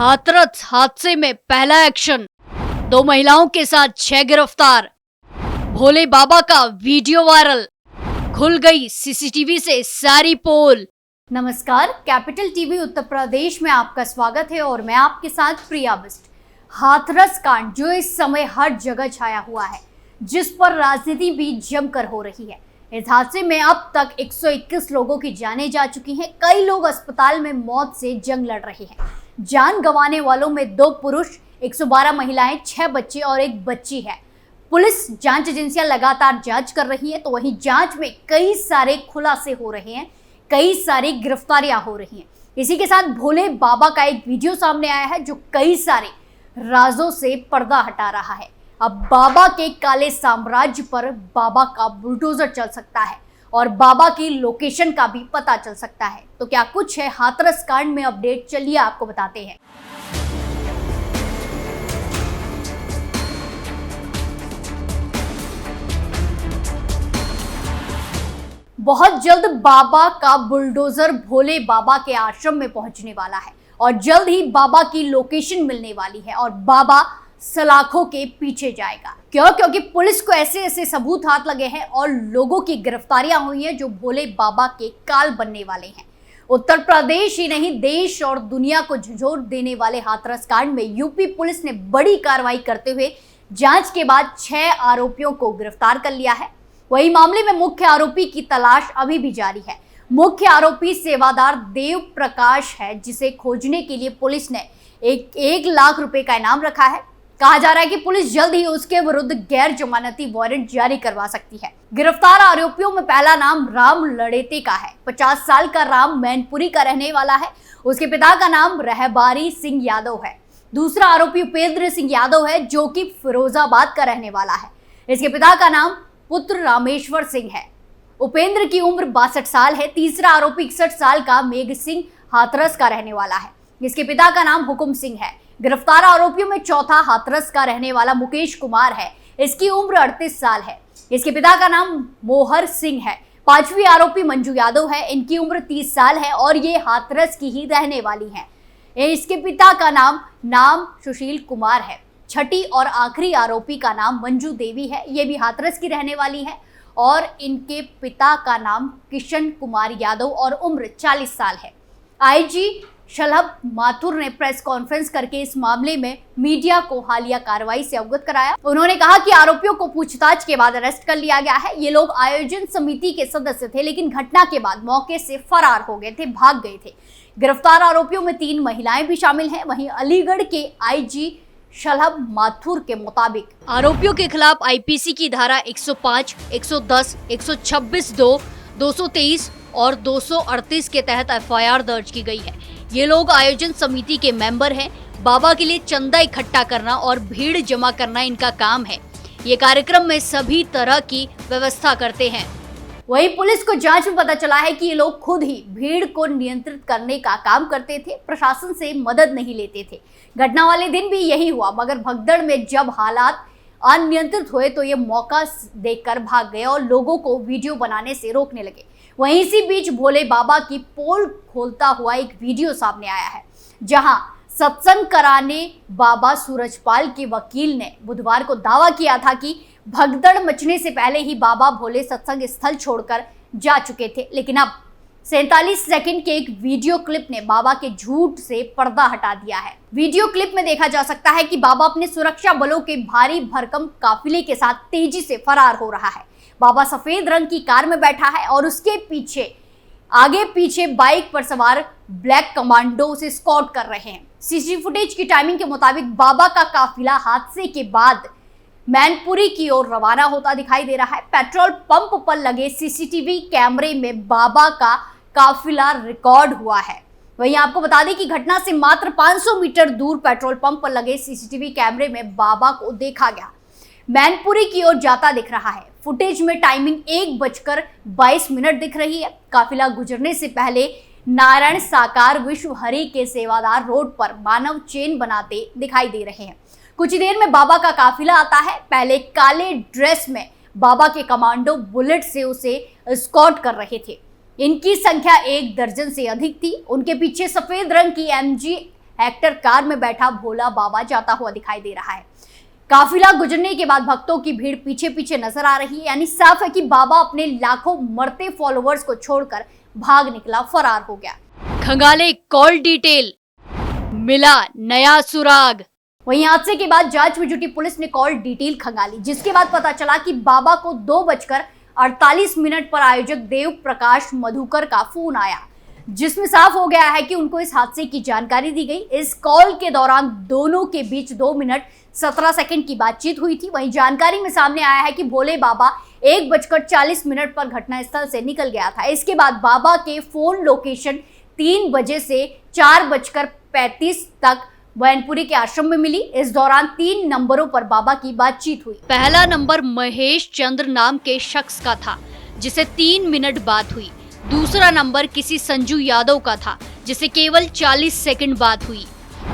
हाथरस हादसे में पहला एक्शन, 2 महिलाओं के साथ 6 गिरफ्तार। भोले बाबा का वीडियो वायरल, खुल गई सीसीटीवी से सारी पोल। नमस्कार, कैपिटल टीवी उत्तर प्रदेश में आपका स्वागत है और मैं आपके साथ प्रिया बिस्ट। हाथरस कांड जो इस समय हर जगह छाया हुआ है, जिस पर राजनीति भी जमकर हो रही है। इस हादसे में अब तक 121 लोगों की जानें जा चुकी हैं। कई लोग अस्पताल में मौत से जंग लड़ रहे हैं। जान गंवाने वालों में 2 पुरुष, 112 महिलाएं, 6 बच्चे और 1 बच्ची है। पुलिस जांच एजेंसियां लगातार जांच कर रही हैं, तो वहीं जांच में कई सारे खुलासे हो रहे हैं, कई सारी गिरफ्तारियां हो रही हैं। इसी के साथ भोले बाबा का एक वीडियो सामने आया है जो कई सारे राजों से पर्दा हटा रहा है। अब बाबा के काले साम्राज्य पर बाबा का बुलडोजर चल सकता है और बाबा की लोकेशन का भी पता चल सकता है। तो क्या कुछ है हाथरस कांड में अपडेट, चलिए आपको बताते हैं। बहुत जल्द बाबा का बुलडोजर भोले बाबा के आश्रम में पहुंचने वाला है और जल्द ही बाबा की लोकेशन मिलने वाली है और बाबा सलाखों के पीछे जाएगा। क्यों? क्योंकि पुलिस को ऐसे ऐसे सबूत हाथ लगे हैं और लोगों की गिरफ्तारियां हुई हैं जो भोले बाबा के काल बनने वाले हैं। उत्तर प्रदेश ही नहीं, देश और दुनिया को झंझोर देने वाले हाथरस कांड में यूपी पुलिस ने बड़ी कार्रवाई करते हुए जांच के बाद 6 आरोपियों को गिरफ्तार कर लिया है। वही मामले में मुख्य आरोपी की तलाश अभी भी जारी है। मुख्य आरोपी सेवादार देव प्रकाश है, जिसे खोजने के लिए पुलिस ने 1 लाख रुपए का इनाम रखा है। कहा जा रहा है कि पुलिस जल्द ही उसके विरुद्ध गैर जमानती वारंट जारी करवा सकती है। गिरफ्तार आरोपियों में पहला नाम राम लड़ेते का है। 50 साल का राम मैनपुरी का रहने वाला है। उसके पिता का नाम रहबारी सिंह यादव है। दूसरा आरोपी उपेंद्र सिंह यादव है, जो कि फिरोजाबाद का रहने वाला है। इसके पिता का नाम पुत्र रामेश्वर सिंह है। उपेंद्र की उम्र 62 साल है। तीसरा आरोपी 61 साल का मेघ सिंह हाथरस का रहने वाला है। इसके पिता का नाम हुकुम सिंह है। गिरफ्तार आरोपियों में चौथा हाथरस का रहने वाला मुकेश कुमार है। इसकी उम्र 38 साल है। इसके पिता का नाम मोहर सिंह है। 5वीं आरोपी मंजू यादव है। इनकी उम्र 30 साल है और ये हाथरस की ही रहने वाली है। इसके पिता का नाम सुशील कुमार है। छठी और आखिरी आरोपी का नाम मंजू देवी है। ये भी हाथरस की रहने वाली है और इनके पिता का नाम किशन कुमार यादव और उम्र 40 साल है। आईजी शलभ माथुर ने प्रेस कॉन्फ्रेंस करके इस मामले में मीडिया को हालिया कार्रवाई से अवगत कराया। उन्होंने कहा कि आरोपियों को पूछताछ के बाद अरेस्ट कर लिया गया है। ये लोग आयोजन समिति के सदस्य थे, लेकिन घटना के बाद मौके से फरार हो गए थे, भाग गए थे। गिरफ्तार आरोपियों में 3 महिलाएं भी शामिल हैं। वहीं अलीगढ़ के आईजी शलभ माथुर के मुताबिक आरोपियों के खिलाफ आईपीसी की धारा 105, 110, 126(2), 223 और 238 के तहत एफआईआर दर्ज की गई है। ये लोग आयोजन समिति के मेंबर हैं। बाबा के लिए चंदा इकट्ठा करना और भीड़ जमा करना इनका काम है। ये कार्यक्रम में सभी तरह की व्यवस्था करते हैं। वहीं पुलिस को जांच में पता चला है कि ये लोग खुद ही भीड़ को नियंत्रित करने का काम करते थे, प्रशासन से मदद नहीं लेते थे। घटना वाले दिन भी यही हुआ, मगर भगदड़ में जब हालात अनियंत्रित हुए तो ये मौका देखकर भाग गए और लोगों को वीडियो बनाने से रोकने लगे। वहीं इसी बीच भोले बाबा की पोल खोलता हुआ एक वीडियो सामने आया है, जहां सत्संग कराने बाबा सूरजपाल के वकील ने बुधवार को दावा किया था कि भगदड़ मचने से पहले ही बाबा भोले सत्संग स्थल छोड़कर जा चुके थे। लेकिन अब 47 सेकंड के एक वीडियो क्लिप ने बाबा के झूठ से पर्दा हटा दिया है। वीडियो क्लिप में देखा जा सकता है कि बाबा अपने सुरक्षा बलों के भारी भरकम काफिले के साथ तेजी से फरार हो रहा है। बाबा सफेद रंग की कार में बैठा है और उसके पीछे आगे पीछे बाइक पर सवार ब्लैक कमांडो उसे स्कॉट कर रहे हैं। सीसीटीवी फुटेज की टाइमिंग के मुताबिक बाबा का काफिला हादसे के बाद मैनपुरी की ओर रवाना होता दिखाई दे रहा है। पेट्रोल पंप पर लगे सीसीटीवी कैमरे में बाबा का काफिला रिकॉर्ड हुआ है। वहीं आपको बता दें कि घटना से मात्र 500 मीटर दूर पेट्रोल पंप पर लगे सीसीटीवी कैमरे में बाबा को देखा गया मैनपुरी की ओर जाता दिख रहा है। फुटेज में टाइमिंग 1:22 दिख रही है। काफिला गुजरने से पहले नारायण साकार विश्व हरि के सेवादार रोड पर मानव चेन बनाते दिखाई दे रहे हैं। कुछ देर में बाबा का काफिला आता है। पहले काले ड्रेस में बाबा के कमांडो बुलेट से उसे एस्कॉर्ट कर रहे थे। इनकी संख्या 1 दर्जन से अधिक थी। उनके पीछे सफेद रंग की MG हेक्टर कार में बैठा भोला बाबा जाता हुआ दिखाई दे रहा है। काफिला गुजरने के बाद भक्तों की भीड़ पीछे पीछे नजर आ रही है। यानी साफ है कि बाबा अपने लाखों मरते फॉलोअर्स को छोड़कर भाग निकला, फरार हो गया। खंगाले कॉल डिटेल, मिला नया सुराग। वहीं हादसे के बाद जांच में जुटी पुलिस ने कॉल डिटेल खंगाली, जिसके बाद पता चला कि बाबा को 2:48 पर आयोजक देव प्रकाश मधुकर का फोन आया, जिसमें साफ हो गया है कि उनको इस हादसे की जानकारी दी गई। इस कॉल के दौरान दोनों के बीच 2 मिनट 17 सेकंड की बातचीत हुई थी। वहीं जानकारी में सामने आया है कि भोले बाबा 1:40 पर घटनास्थल से निकल गया था। इसके बाद बाबा के फोन लोकेशन 3 बजे से 4:35 तक वैनपुरी के आश्रम में मिली। इस दौरान 3 नंबरों पर बाबा की बातचीत हुई। पहला नंबर महेश चंद्र नाम के शख्स का था, जिसे 3 मिनट बात हुई। दूसरा नंबर किसी संजू यादव का था, जिसे केवल 40 सेकंड बात हुई।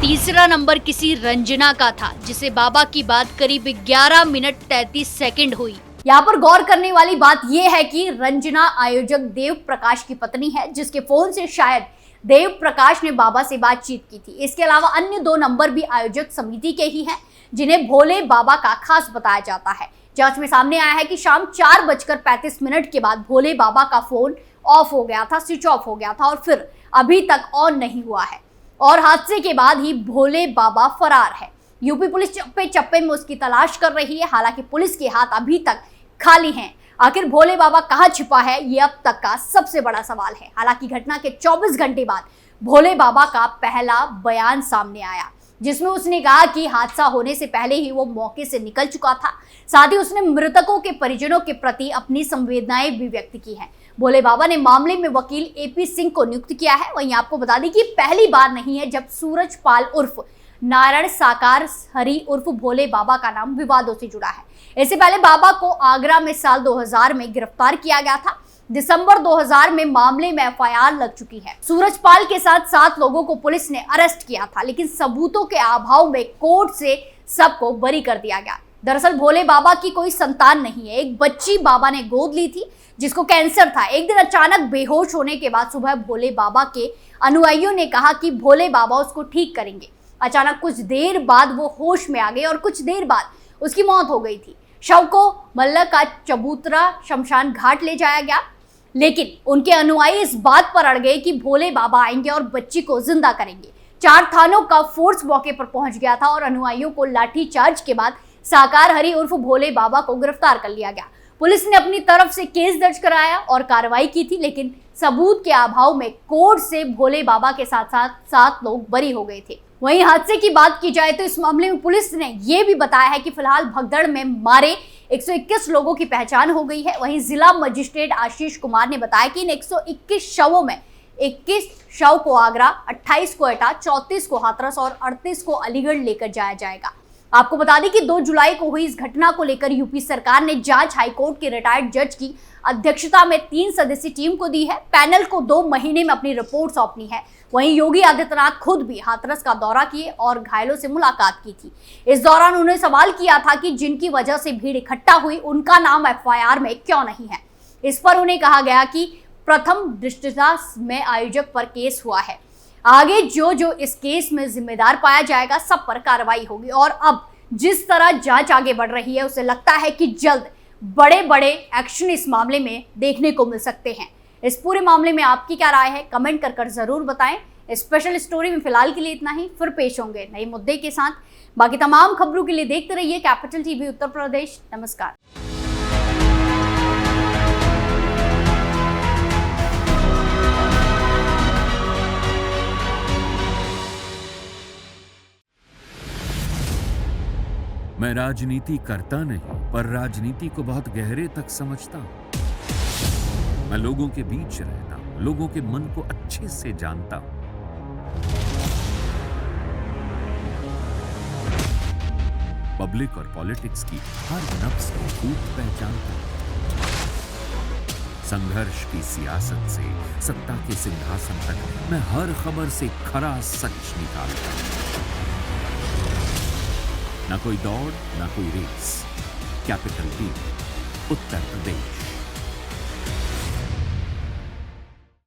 तीसरा नंबर किसी रंजना का था, जिसे बाबा की बात करीब 11 मिनट 33 सेकंड हुई। यहाँ पर गौर करने वाली बात यह है कि रंजना आयोजक देव प्रकाश की पत्नी है, जिसके फोन से शायद देव प्रकाश ने बाबा से बातचीत की थी। इसके अलावा अन्य 2 नंबर भी आयोजक समिति के ही हैं, जिन्हें भोले बाबा का खास बताया जाता है। जांच में सामने आया है कि शाम 4:35 के बाद भोले बाबा का फोन ऑफ हो गया था, स्विच ऑफ हो गया था और फिर अभी तक ऑन नहीं हुआ है और हादसे के बाद ही भोले बाबा फरार है। यूपी पुलिस चप्पे चप्पे में उसकी तलाश कर रही है। हालांकि पुलिस के हाथ अभी तक खाली हैं। आखिर भोले बाबा कहां छिपा है, ये अब तक का सबसे बड़ा सवाल है। हालांकि घटना के 24 घंटे बाद भोले बाबा का पहला बयान सामने आया, जिसमें उसने कहा कि हादसा होने से पहले ही वो मौके से निकल चुका था। साथ ही उसने मृतकों के परिजनों के प्रति अपनी संवेदनाएं भी व्यक्त की हैं। भोले बाबा ने मामले में वकील AP सिंह को नियुक्त किया है। वहीं आपको बता दें कि पहली बार नहीं है जब सूरज पाल उर्फ नारायण साकार हरि उर्फ भोले बाबा का नाम विवादों से जुड़ा है। इससे पहले बाबा को आगरा में साल 2000 में गिरफ्तार किया गया था। दिसंबर 2000 में मामले में FIR लग चुकी है। सूरजपाल के साथ 7 लोगों को पुलिस ने अरेस्ट किया था, लेकिन सबूतों के अभाव में कोर्ट से सबको बरी कर दिया गया। दरअसल भोले बाबा की कोई संतान नहीं है। एक बच्ची बाबा ने गोद ली थी, जिसको कैंसर था। एक दिन अचानक बेहोश होने के बाद सुबह भोले बाबा के अनुयायियों ने कहा कि भोले बाबा उसको ठीक करेंगे। अचानक कुछ देर बाद वो होश में आ गए और कुछ देर बाद उसकी मौत हो गई थी। शव को मल्ल का चबूतरा शमशान घाट ले जाया गया, लेकिन उनके अनुयायी इस बात पर अड़ गए कि भोले बाबा आएंगे और बच्ची को जिंदा करेंगे। 4 थानों का फोर्स मौके पर पहुंच गया था और अनुयायियों को लाठीचार्ज के बाद साकार हरि उर्फ भोले बाबा को गिरफ्तार कर लिया गया। पुलिस ने अपनी तरफ से केस दर्ज कराया और कार्रवाई की थी, लेकिन सबूत के अभाव में कोर्ट से भोले बाबा के साथ साथ 7 लोग बरी हो गए थे। वहीं हादसे की बात की जाए तो इस मामले में पुलिस ने यह भी बताया है कि फिलहाल भगदड़ में मारे 121 लोगों की पहचान हो गई है। वहीं जिला मजिस्ट्रेट आशीष कुमार ने बताया कि इन 121 शवों में 21 शव को आगरा, 28 को एटा, 34 को हाथरस और 38 को अलीगढ़ लेकर जाया जाएगा। आपको बता दें कि 2 जुलाई को हुई इस घटना को लेकर यूपी सरकार ने जांच हाईकोर्ट के रिटायर्ड जज की अध्यक्षता में 3 सदस्यीय टीम को दी है। पैनल को 2 महीने में अपनी रिपोर्ट सौंपनी है। वहीं योगी आदित्यनाथ खुद भी हाथरस का दौरा किए और घायलों से मुलाकात की थी। इस दौरान उन्होंने सवाल किया था कि जिनकी वजह से भीड़ इकट्ठा हुई उनका नाम FIR में क्यों नहीं है। इस पर उन्हें कहा गया कि प्रथम दृष्टया में आयोजक पर केस हुआ है, आगे जो इस केस में जिम्मेदार पाया जाएगा सब पर कार्रवाई होगी। और अब जिस तरह जांच आगे बढ़ रही है, उसे लगता है कि जल्द बड़े एक्शन इस मामले में देखने को मिल सकते हैं। इस पूरे मामले में आपकी क्या राय है, कमेंट कर जरूर बताएं। स्पेशल स्टोरी में फिलहाल के लिए इतना ही, फिर पेश होंगे नए मुद्दे के साथ। बाकी तमाम खबरों के लिए देखते रहिए कैपिटल TV उत्तर प्रदेश। नमस्कार। मैं राजनीति करता नहीं, पर राजनीति को बहुत गहरे तक समझता हूं। मैं लोगों के बीच रहता हूं, लोगों के मन को अच्छे से जानता हूं। पब्लिक और पॉलिटिक्स की हर नब्ज को खूब पहचानता हूं। संघर्ष की सियासत से सत्ता के सिंहासन तक मैं हर खबर से खरा सच निकालता हूं। ना कोई दौड़, ना कोई race. Capital TV, Uttar Pradesh.